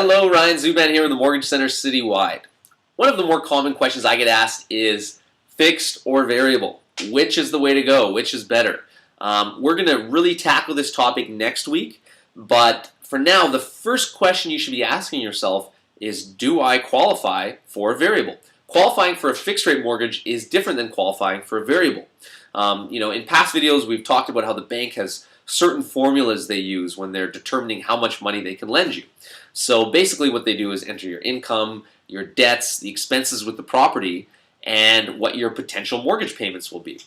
Hello, Ryan Zuban here with the Mortgage Center Citywide. One of the more common questions I get asked is fixed or variable. Which is the way to go? Which is better? We're going to really tackle this topic next week, but for now, the first question you should be asking yourself is, do I qualify for a variable? Qualifying for a fixed rate mortgage is different than qualifying for a variable. In past videos, we've talked about how the bank has certain formulas they use when they're determining how much money they can lend you. So basically what they do is enter your income, your debts, the expenses with the property, and what your potential mortgage payments will be.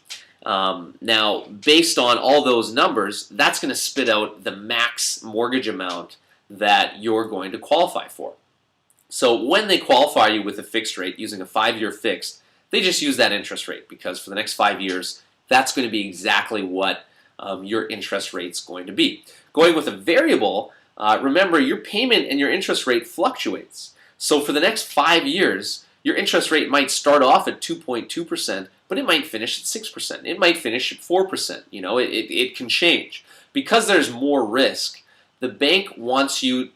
Now, based on all those numbers, that's going to spit out the max mortgage amount that you're going to qualify for. So when they qualify you with a fixed rate using a 5-year fixed, they just use that interest rate because for the next 5 years, that's going to be exactly what your interest rate's going to be. Going with a variable, remember your payment and your interest rate fluctuates. So for the next 5 years, your interest rate might start off at 2.2%, but it might finish at 6%. It might finish at 4%. It can change. Because there's more risk, the bank wants to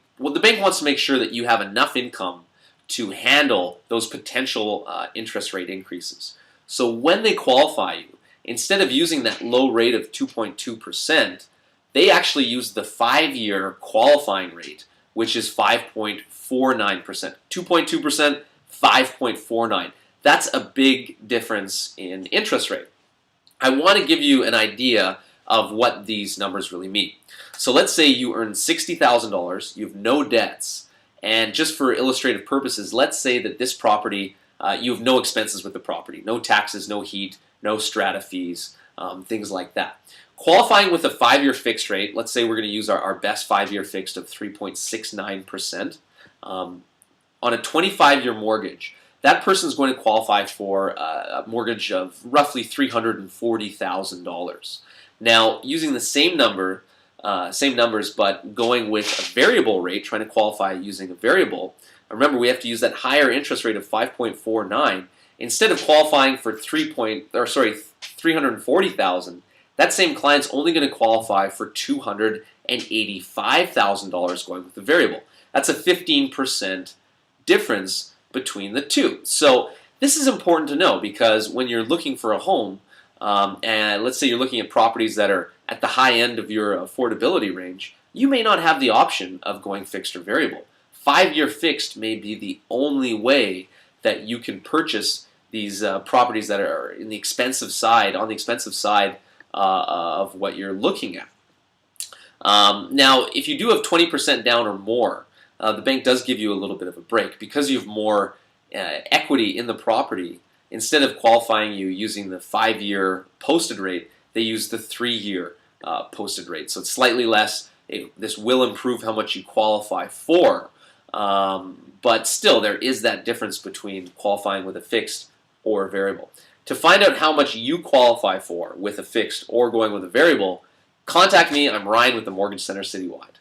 make sure that you have enough income to handle those potential interest rate increases. So when they qualify you, instead of using that low rate of 2.2%, they actually use the 5-year qualifying rate, which is 5.49%. 2.2%, 5.49. That's a big difference in interest rate. I want to give you an idea of what these numbers really mean. So let's say you earn $60,000, you have no debts, and just for illustrative purposes, let's say that this property, you have no expenses with the property, no taxes, no heat, no strata fees, things like that. Qualifying with a 5-year fixed rate, let's say we're going to use our best 5-year fixed of 3.69%. On a 25-year mortgage, that person is going to qualify for a mortgage of roughly $340,000. Now, using the same numbers, but going with a variable rate, trying to qualify using a variable, remember we have to use that higher interest rate of 5.49. Instead of qualifying for $340,000, that same client's only going to qualify for $285,000 going with the variable. That's a 15% difference between the two. So this is important to know because when you're looking for a home, and let's say you're looking at properties that are at the high end of your affordability range, you may not have the option of going fixed or variable. 5-year fixed may be the only way that you can purchase these properties that are on the expensive side of what you're looking at. Now, if you do have 20% down or more, the bank does give you a little bit of a break. Because you have more equity in the property, instead of qualifying you using the 5-year posted rate, they use the 3-year posted rate. So it's slightly less. This will improve how much you qualify for, but still there is that difference between qualifying with a fixed or a variable. To find out how much you qualify for with a fixed or going with a variable, contact me. I'm Ryan with the Mortgage Center Citywide.